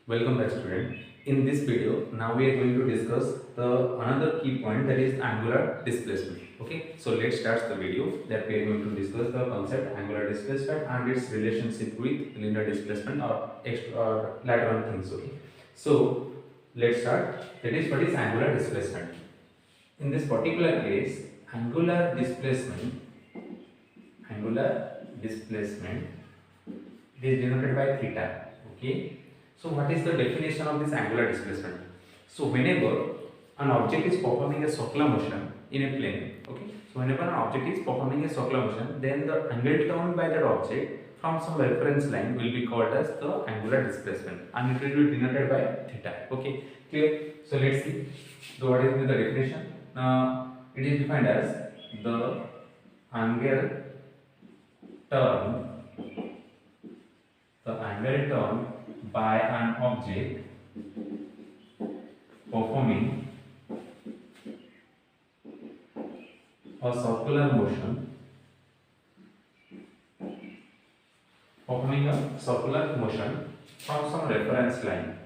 Welcome back, student. In this video, now we are going to discuss the another key point, that is angular displacement. Okay, so let's start the video that we are going to discuss the concept angular displacement and its relationship with linear displacement or extra or lateral things. Okay, so let's start. That is, what is angular displacement? In this particular case, angular displacement is denoted by theta. Okay. So what is the definition of this angular displacement? So whenever an object is performing a circular motion in a plane, okay. So whenever an object is performing a circular motion, then the angle turned by that object from some reference line will be called as the angular displacement, and it will be denoted by theta. Okay, clear? So let's see. So what is the definition? It is defined as the angle turned by an object performing a circular motion from some reference line,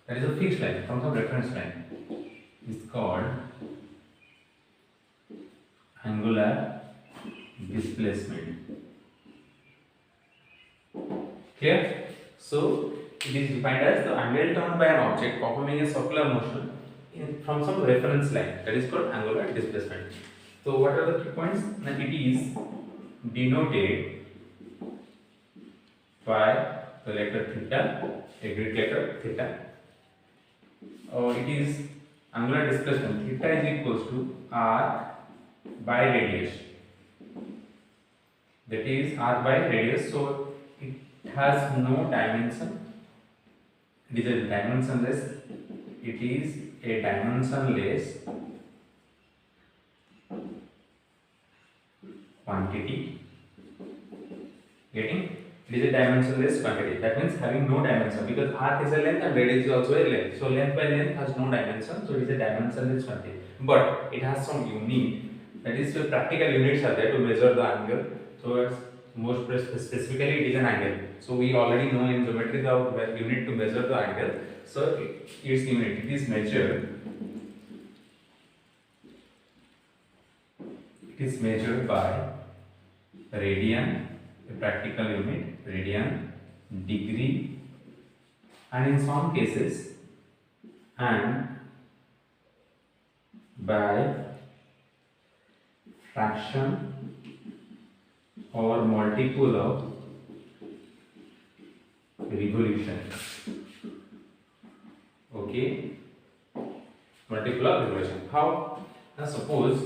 that is a fixed line, from some reference line, is called angular displacement. Clear? So it is defined as the angle turned by an object performing a circular motion from some reference line, that is called angular displacement. So what are the key points? Now it is denoted by the letter theta, a Greek letter theta. It is angular displacement, theta is equals to r by radius, that is r by radius. So it has no dimension, it is a dimensionless quantity. Getting? It is a dimensionless quantity, that means having no dimension, because r is a length and radius is also a length, so length by length has no dimension, so it is a dimensionless quantity, but it has some unit, that is the practical units are there to measure the angle. So it's more specifically it is an angle, so we already know in geometry the unit to measure the angle. So its unit, it is measured by radian, a practical unit, radian, degree, and in some cases and by fraction or multiple of revolution. Okay, multiple of revolution. How? Now suppose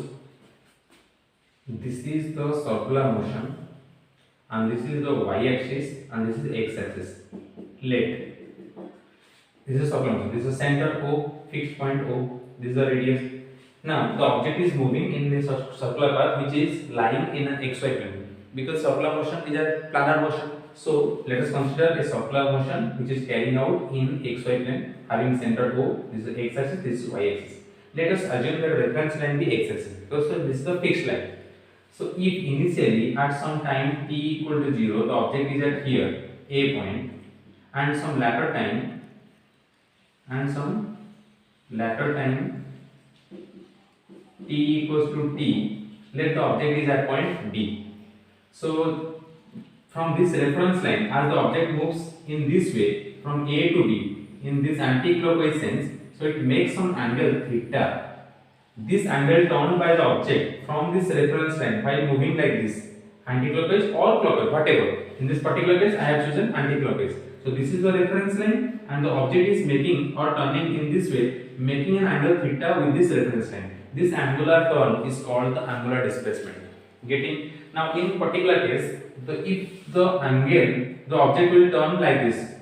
this is the circular motion and this is the y-axis and this is x-axis. Let this is circular motion. This is center O, fixed point O. This is the radius. Now the object is moving in this circular path which is lying in an xy plane, because circular motion is a planar motion. So let us consider a circular motion which is carrying out in xy plane, having center O. This is x-axis, this is y-axis. Let us assume that reference line be x-axis, because this is the fixed line. So if initially at some time t equal to 0, the object is at here A point, and some later time t equals to t, let the object is at point D. So from this reference line, as the object moves in this way from A to D in this anti-clockwise sense, so it makes some angle theta. This angle turned by the object from this reference line while moving like this, anti-clockwise or clockwise, whatever. In this particular case, I have chosen anti-clockwise. So this is the reference line, and the object is making or turning in this way, making an angle theta with this reference line. This angular turn is called the angular displacement. Getting? Now in particular case, if the object will turn like this,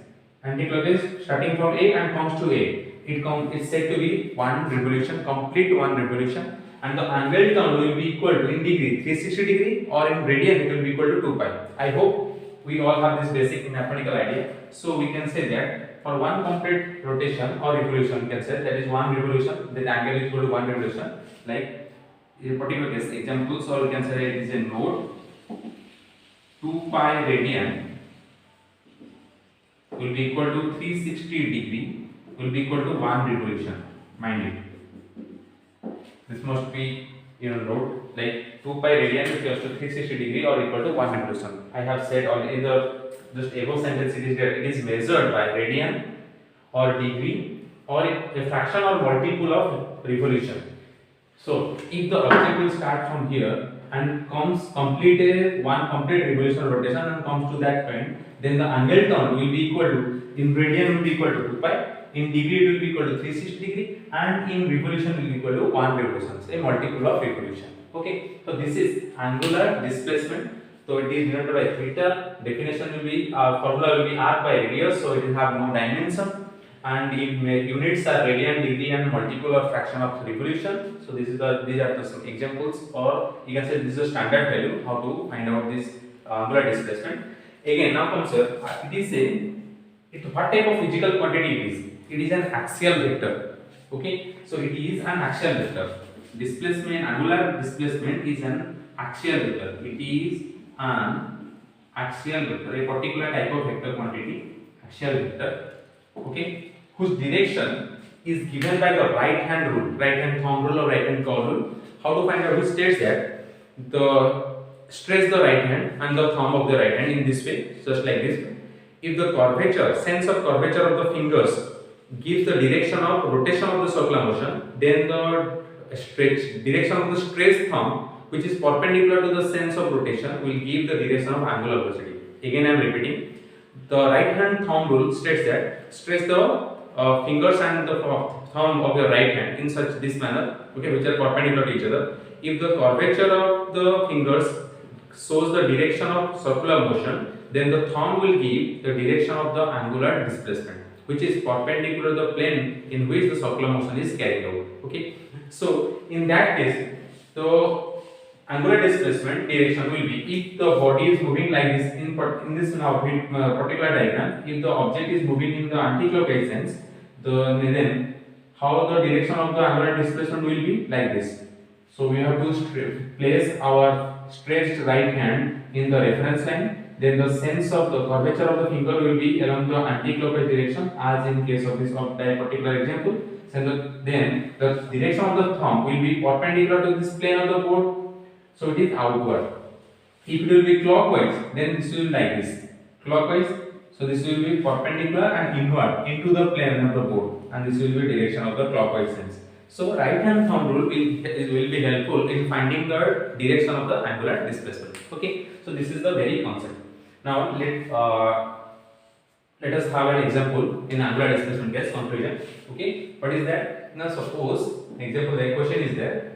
anti-clockwise starting from A and comes to A, it's said to be complete one revolution, and the angle turn will be equal to, in degree, 360 degree, or in radian it will be equal to 2 pi. I hope we all have this basic mathematical idea. So we can say that for one complete rotation or revolution, we can say that is one revolution, that angle is equal to one revolution. Like in a particular case, example, so we can say it is a node 2 pi radian will be equal to 360 degree will be equal to 1 revolution. Mind it. This must be note, like 2 pi radian is equal to 360 degree or equal to 1 revolution. I have said already in the just above sentence it is measured by radian or degree or a fraction or multiple of revolution. So if the object will start from here and complete revolution rotation and comes to that point, then the angle turn will be equal to, in radian will be equal to 2 pi, in degree it will be equal to 360 degree, and in revolution will be equal to 1 revolution, a multiple of revolution. Okay, so this is angular displacement. So it is denoted by theta. Definition will be formula will be r by radius, so it will have no dimension. And units are radian, degree, and multiple or fraction of revolution. So these are some examples, or you can say this is a standard value how to find out this angular displacement. Again, now comes here. It is a what type of physical quantity it is? It is an axial vector. Okay, so it is an axial vector. Displacement, angular displacement is an axial vector. It is an axial vector, a particular type of vector quantity, axial vector. Okay, whose direction is given by the right hand rule, right hand thumb rule or right hand curve rule. How to find out? Which states that stretch the right hand and the thumb of the right hand in this way, just like this. If the sense of curvature of the fingers gives the direction of rotation of the circular motion, then the direction of the stretched thumb, which is perpendicular to the sense of rotation, will give the direction of angular velocity. Again, I am repeating. The right hand thumb rule states that stretch the fingers and the thumb of your right hand in this manner, okay, which are perpendicular to each other. If the curvature of the fingers shows the direction of circular motion, then the thumb will give the direction of the angular displacement, which is perpendicular to the plane in which the circular motion is carried out. Okay, so in that case, the angular displacement direction will be, if the body is moving like this in this particular diagram, if the object is moving in the anticlockwise sense, then how the direction of the angular displacement will be like this. So we have to place our stretched right hand in the reference line, then the sense of the curvature of the finger will be along the anticlockwise direction, as in case of this particular example. Then the direction of the thumb will be perpendicular to this plane of the board. So it is outward. If it will be clockwise, then this will be like this. Clockwise, so this will be perpendicular and inward into the plane of the board, and this will be direction of the clockwise sense. So right hand thumb rule will be helpful in finding the direction of the angular displacement. Okay, so this is the very concept. Now let us have an example in angular displacement case conclusion. Okay, what is that? Now suppose example, the question is there.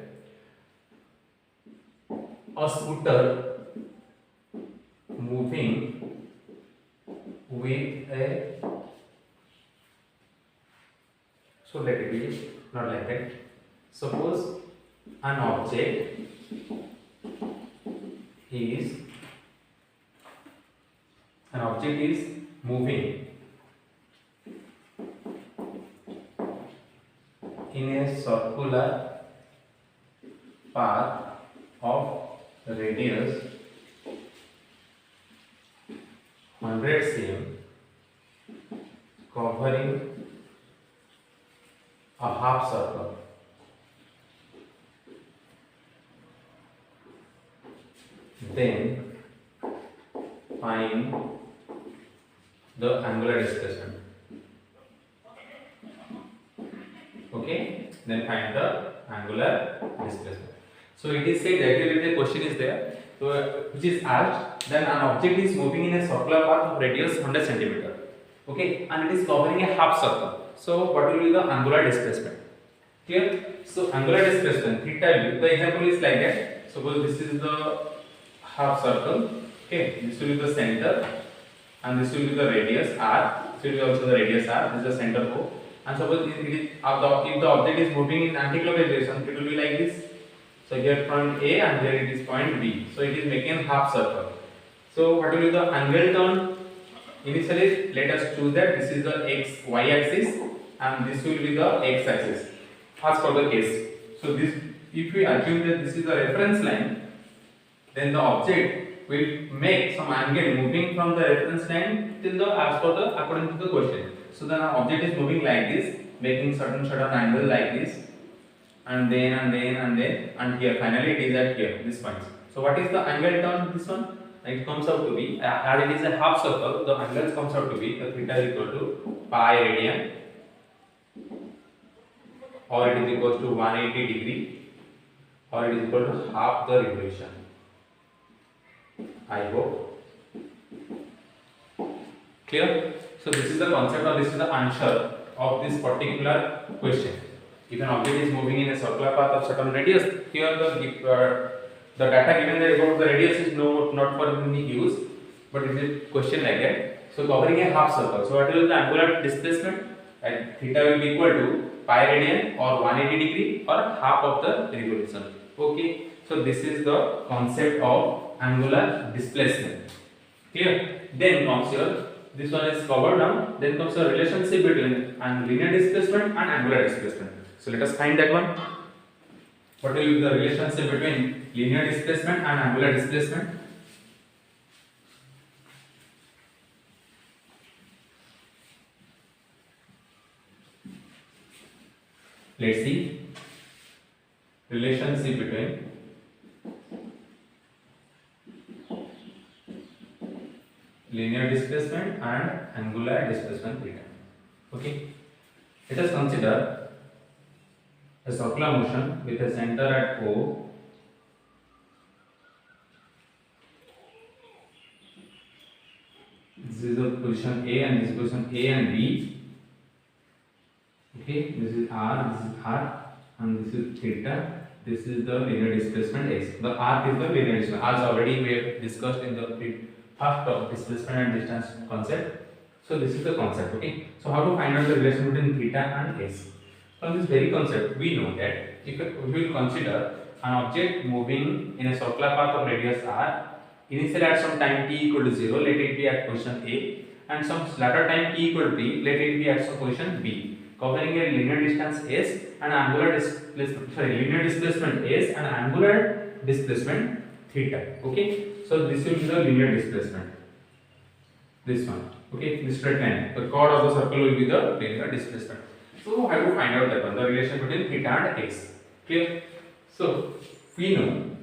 A scooter moving with a, so let it be not like that. Suppose an object is moving in a circular path of radius 100 cm covering a half circle. Then find the angular displacement. Okay, then find the angular displacement. So it is said that if the question is there, so which is asked, then an object is moving in a circular path of radius 100 cm. Okay, and it is covering a half circle. So what will be the angular displacement? Clear? So angular displacement theta. The example is like that. Suppose this is the half circle. Okay, this will be the center, and this will be the radius r. This will be also the radius r. This is the center O. And suppose if the object is moving in anticlockwise direction, it will be like this. So here point A and here it is point B. So it is making a half circle. So what will be the angle turn? Initially, let us choose that this is the y axis and this will be the x axis. As for the case. So this, if we assume that this is the reference line, then the object will make some angle moving from the reference line till the as per the according to the question. So the object is moving like this, making certain angle like this, and then and here finally it is at here this point. So what is the angle term this one? It comes out to be as it is a half circle, the angle comes out to be the theta is equal to pi radian, or it is equal to 180 degree, or it is equal to half the revolution. I hope clear. So this is the concept, or this is the answer of this particular question. If an object is moving in a circular path of certain radius, here the data given there about the radius is not for any use, but it is a question like that. So covering a half circle. So what is the angular displacement? And theta will be equal to pi radian or 180 degree or half of the revolution. Okay. So this is the concept of angular displacement. Clear? Then comes your, this one is covered now. Then comes the relationship between linear displacement and angular displacement. So let us find that one. What will be the relationship between linear displacement and angular displacement? Let's see. Relationship between linear displacement and angular displacement theta. Okay. Let us consider a circular motion with a center at O. This is the position A and this is position A and B. Okay, this is R, this is R, and this is theta. This is the linear displacement S. The R is the linear displacement. As already we have discussed in the first of displacement and distance concept. So this is the concept. Okay. So how to find out the relation between theta and S? From this very concept, we know that if we will consider an object moving in a circular path of radius r, initially at some time t equal to 0, let it be at position A, and some later time t equal to t, let it be at some position B, covering a linear distance s and angular displacement, linear displacement s and angular displacement theta. Okay, so this will be the linear displacement. This one. Okay, this straight line. The chord of the circle will be the linear displacement. So how to find out that one, the relation between theta and x. Clear? So we know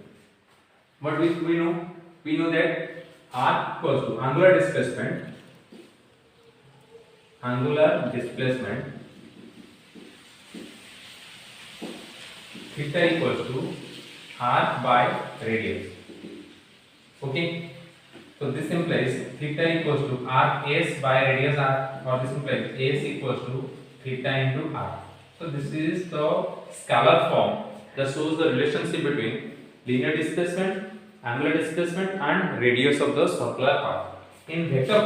what we know. We know that r equals to angular displacement theta equals to r by radius. Okay. So this implies theta equals to r s by radius r, or this implies s equals to theta into r. So this is the scalar form that shows the relationship between linear displacement, angular displacement and radius of the circular path. In vector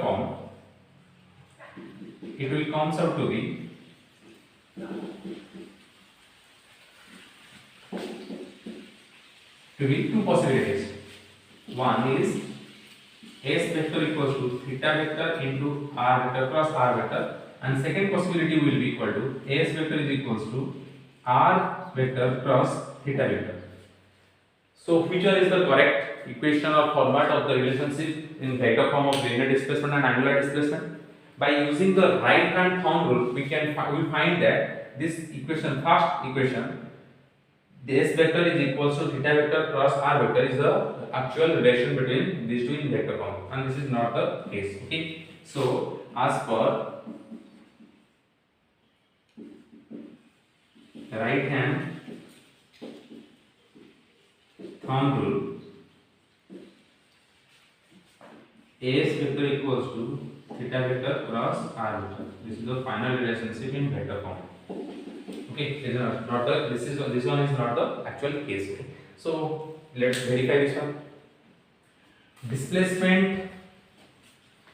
form, it will comes out to be two possibilities. One is s vector equals to theta vector into r vector cross r vector, and second possibility will be equal to s vector is equals to r vector cross theta vector. So which one is the correct equation or format of the relationship in vector form of linear displacement and angular displacement? By using the right hand thumb rule, we find that this equation, first equation, the s vector is equals to theta vector cross r vector is the actual relation between these two in vector form, and this is not the case. Okay, so as per right hand thumb rule, s vector equals to theta vector cross r vector. This is the final relationship in vector form. Okay, this one is not the actual case. Okay. So let's verify this one. Displacement,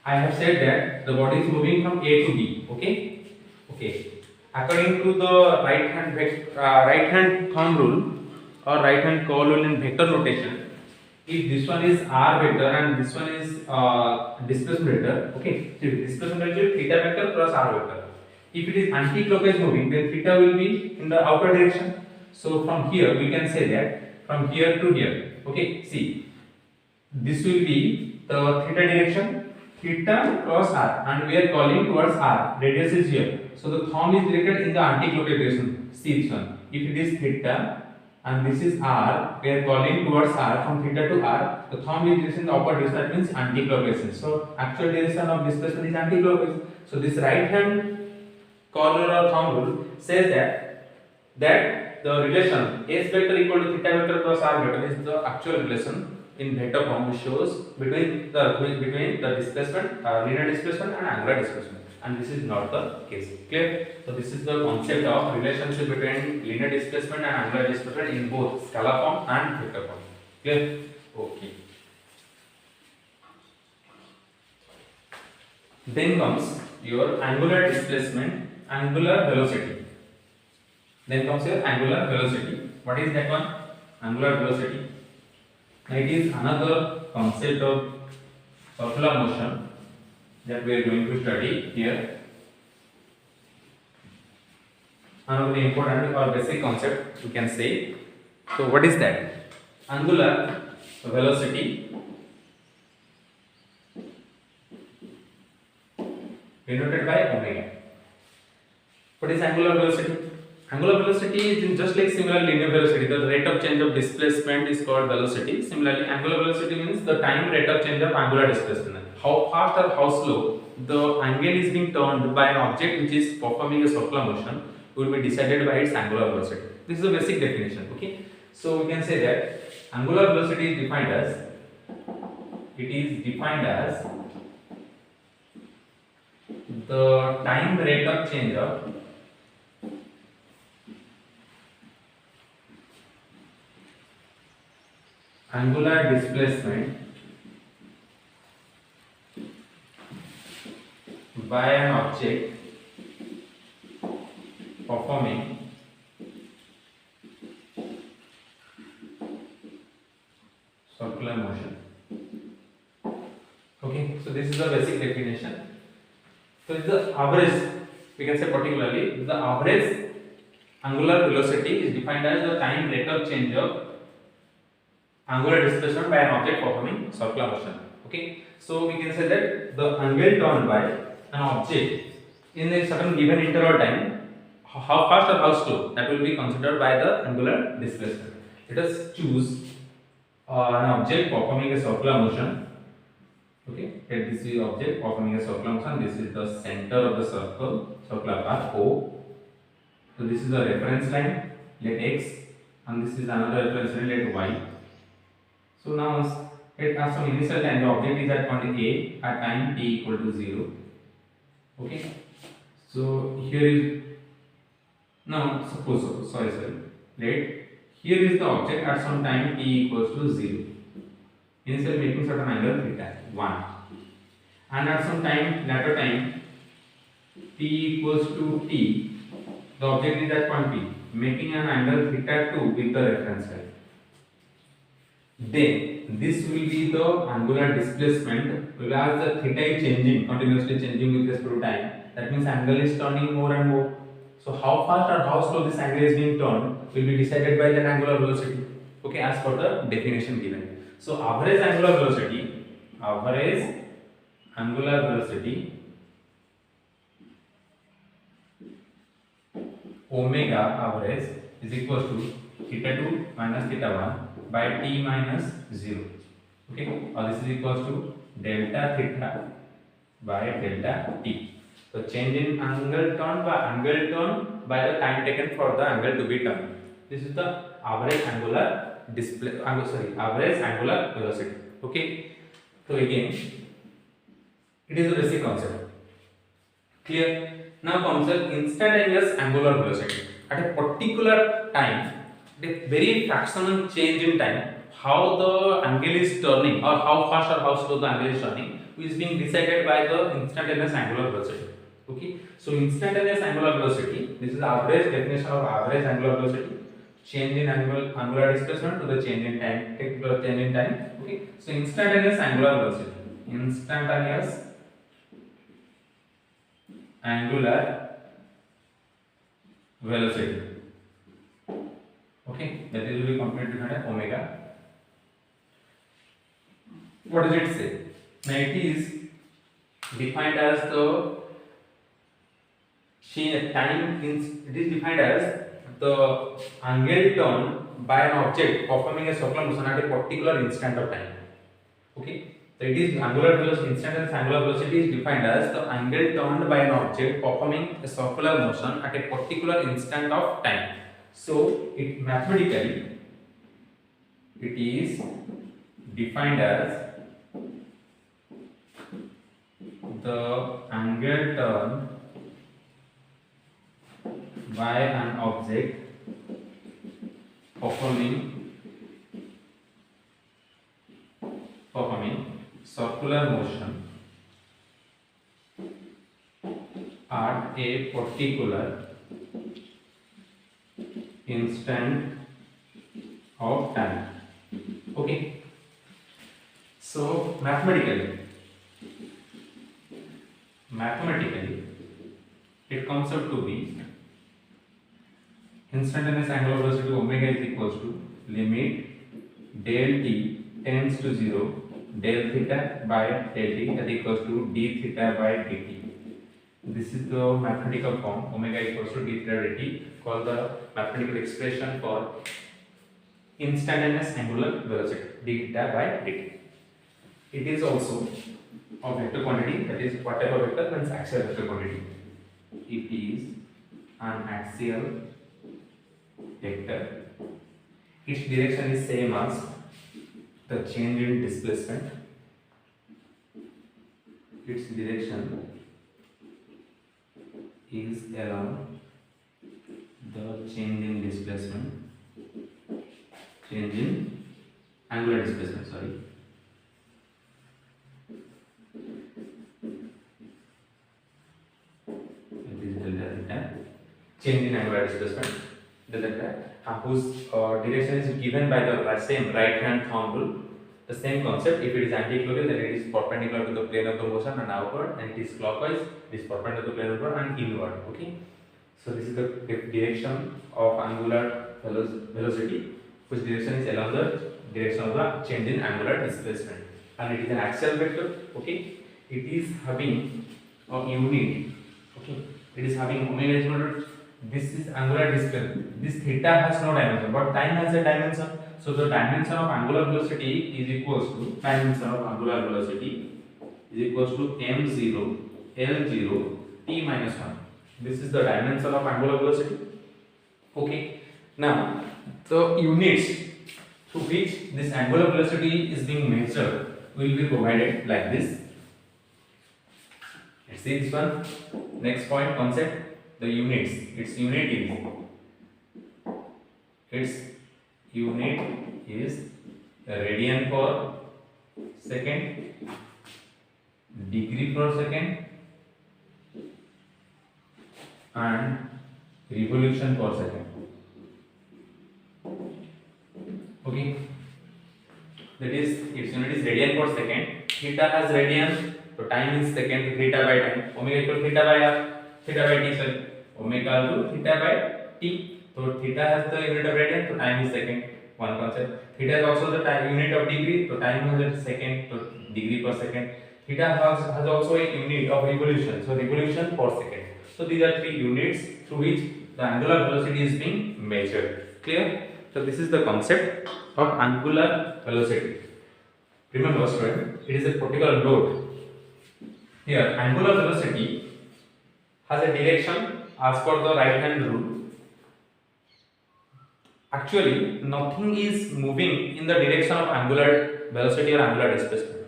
I have said that the body is moving from A to B. Okay. Okay. According to the right hand thumb rule or right hand curve rule in vector notation, if this one is r vector and this one is displacement vector, okay, so displacement vector is theta vector cross r vector. If it is anti-clockwise moving, then theta will be in the outer direction. So from here we can say that from here to here. Okay, see, this will be the theta direction, theta cross r, and we are calling towards r. Radius is here. So the thumb is directed in the anti-clockwise direction. See this one. If it is theta and this is r, we are calling towards r from theta to r. The thumb is directed in the opposite direction. That means anti-clockwise. So actual direction of displacement is anti-clockwise. So this right hand corner or thumb rule says that the relation s vector equal to theta vector cross r vector is the actual relation in vector form, which shows between the displacement, linear displacement and angular displacement, and this is not the case. Clear? So this is the concept of relationship between linear displacement and angular displacement in both scalar form and vector form. Clear? Okay. Then comes your angular displacement, angular velocity. Then comes your angular velocity. What is that one? Angular velocity. It is another concept of circular motion that we are going to study here. Another important or basic concept we can say. So what is that? Angular velocity denoted by omega. What is angular velocity? Angular velocity is just like similar linear velocity. The rate of change of displacement is called velocity. Similarly, angular velocity means the time rate of change of angular displacement. How fast or how slow the angle is being turned by an object which is performing a circular motion will be decided by its angular velocity. This is a basic definition. Okay, so we can say that angular velocity is defined as the time rate of change of angular displacement by an object performing circular motion. Okay, so this is the basic definition. So it's the average, we can say particularly the average angular velocity is defined as the time rate of change of angular displacement by an object performing circular motion. Okay, so we can say that the angle turned by an object in a certain given interval time, how fast or how slow, that will be considered by the angular displacement. Let us choose an object performing a circular motion. Okay, this is the object performing a circular motion. This is the center of the circular path O. So this is the reference line, let x, and this is another reference line, let y. So now at some initial time the object is at point A at time t equal to 0. Okay, so here is now suppose sorry let here is the object at some time t equals to 0. Initially making certain angle theta 1, and at some time later time t equals to t, the object is at point P making an angle theta 2 with the reference line. Then this will be the angular displacement, whereas the theta is changing, continuously changing with respect to time. That means angle is turning more and more. So how fast or how slow this angle is being turned will be decided by the angular velocity. Okay, as per the definition given. So average angular velocity omega average is equals to theta 2 minus theta 1 by t minus 0. Okay, or this is equals to delta theta by delta t. So change in angle turned by the time taken for the angle to be turned. This is the average angular average angular velocity. Okay, so again it is a basic concept. Clear? Now comes the instantaneous angular velocity. At a particular time, a very fractional change in time, how the angle is turning or how fast or how slow the angle is turning is being decided by the instantaneous angular velocity. Okay, so instantaneous angular velocity, this is the average definition of average angular velocity, change in angular displacement to the change in time, Okay, so instantaneous angular velocity, Okay, that is will be completely defined as omega. What does it say? Now it is defined as the time it is defined as the angle turn by an object performing a circular motion at a particular instant of time. Okay, so it is angular velocity, instantaneous angular velocity is defined as the angle turned by an object performing a circular motion at a particular instant of time. So it mathematically it is defined as the angle turn by an object performing circular motion at a particular instant of time. Okay, so mathematically it comes out to be instantaneous angular velocity omega is equals to limit del t tends to 0 del theta by del t that equals to d theta by dt. This is the mathematical form omega equals to d theta by dt, called the mathematical expression for instantaneous angular velocity d theta by dt. It is also a vector quantity, that is what type of vector? Means axial vector quantity. It is an axial vector. Its direction is same as the change in displacement. Its direction is along the change in displacement, change in angular displacement, sorry. It is delta theta, change in angular displacement, delta theta, whose direction is given by the same right hand thumb rule. The same concept, if it is anti-clockwise then it is perpendicular to the plane of the motion and outward, and it is clockwise it is perpendicular to the plane of the motion and inward. Okay, so this is the direction of angular velocity, whose direction is along the direction of the change in angular displacement, and it is an axial vector. Okay, it is having a unit. Okay, it is having omega is equal to, this is angular displacement, this theta has no dimension but time has a dimension. So the dimension of angular velocity is equals to m0 l0 t minus 1. This is the dimension of angular velocity. Okay, now the units through which this angular velocity is being measured will be provided like this. Let's see this one. Next point concept, the units. Its unit is radian per second, degree per second, and revolution per second. Okay, that is its unit is radian per second. Theta has radian, so time is second, theta by time. Omega equal theta by t, sorry, omega to theta by t. So theta has the unit of radian, so time is second. One concept. Theta is also the time unit of degree, so time is a second, so degree per second. Theta has also a unit of revolution, so revolution per second. So these are three units through which the angular velocity is being measured. Clear? So this is the concept of angular velocity. Remember, student, it is a particular load. Here, angular velocity has a direction as per the right hand rule. Actually, nothing is moving in the direction of angular velocity or angular displacement.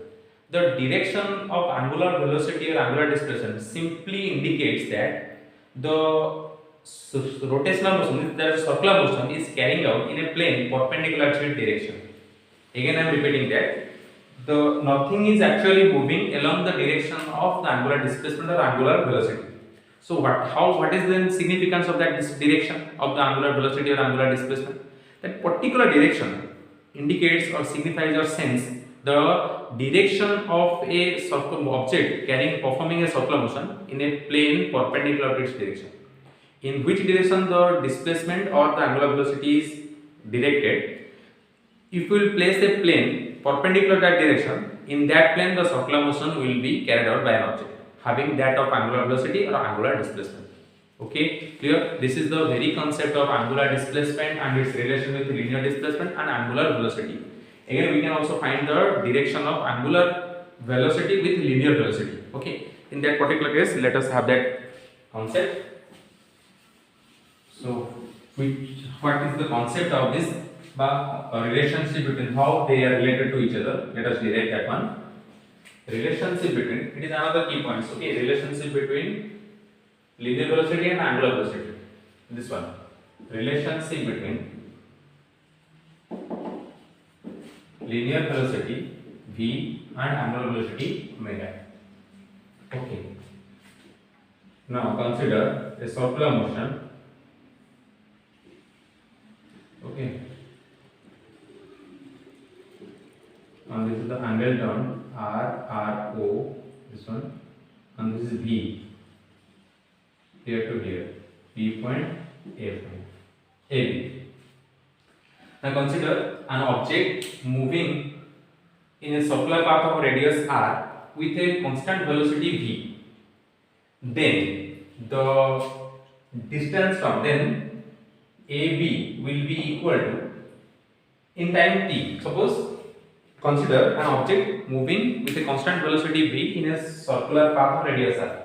The direction of angular velocity or angular displacement simply indicates that the rotational motion, that is circular motion, is carrying out in a plane perpendicular to its direction. Again, I am repeating that the nothing is actually moving along the direction of the angular displacement or angular velocity. So what is the significance of that direction of the angular velocity or angular displacement? That particular direction indicates or signifies or sense the direction of a circular object performing a circular motion in a plane perpendicular to its direction. In which direction the displacement or the angular velocity is directed, if we will place a plane perpendicular to that direction, in that plane the circular motion will be carried out by an object having that of angular velocity or angular displacement. Okay, clear? This is the very concept of angular displacement and its relation with linear displacement and angular velocity. Again, we can also find the direction of angular velocity with linear velocity. Okay, in that particular case, let us have that concept. So, what is the concept of this relationship between how they are related to each other? Let us derive that one. Relationship between, it is another key point. Okay, relationship between linear velocity and angular velocity. This one, relationship between linear velocity v and angular velocity omega. Okay. Now consider a circular motion. Okay. And this is the angle term R O, this one, and this is V, here to here, B point, A point, AB. Now consider an object moving in a circular path of radius R with a constant velocity V. Then the distance from then AB will be equal to, in time t, suppose consider an object moving with a constant velocity v in a circular path of radius r.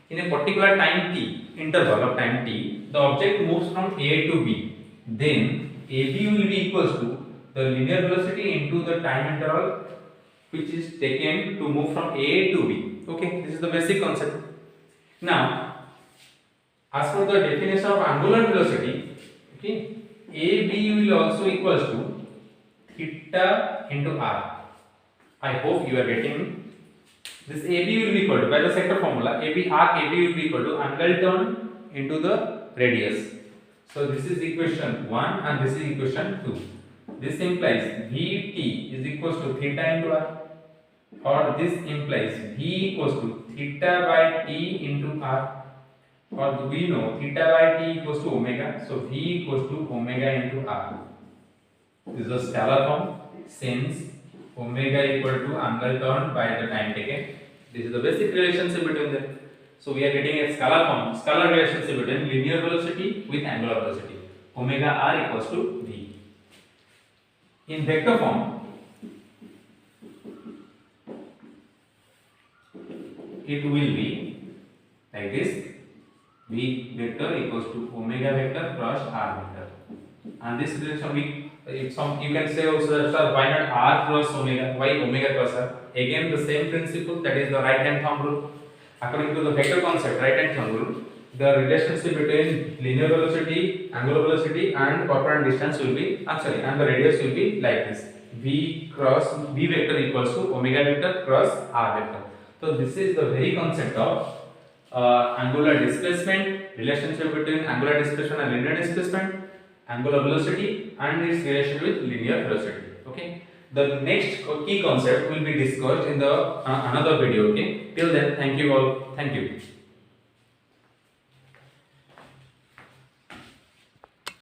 In a particular time t, interval of time t, the object moves from A to B. Then AB will be equals to the linear velocity into the time interval which is taken to move from A to B. Okay, this is the basic concept. Now, as for the definition of angular velocity, okay, AB will also equals to theta into r. I hope you are getting this. AB will be equal to, by the sector formula, AB will be equal to angle turn into the radius. So this is equation 1 and this is equation 2. This implies Vt is equals to theta into r, or this implies V equals to theta by t into r, or do we know theta by t equals to omega, so V equals to omega into r. This is a scalar form since omega equal to angle turn by the time taken. This is the basic relationship between them. So we are getting a scalar form, scalar relationship between linear velocity with angular velocity. Omega r equals to V. In vector form, it will be like this: V vector equals to omega vector cross r vector. And this relation you can say also that why not r cross omega, why omega cross r? Again the same principle, that is the right hand thumb rule. According to the vector concept, right hand thumb rule, the relationship between linear velocity, angular velocity and perpendicular distance will be, and the radius will be like this: v vector equals to omega vector cross r vector. So this is the very concept of angular displacement, relationship between angular displacement and linear displacement, angular velocity and its relation with linear velocity. Okay, the next key concept will be discussed in the another video. Okay, till then, thank you all. Thank you.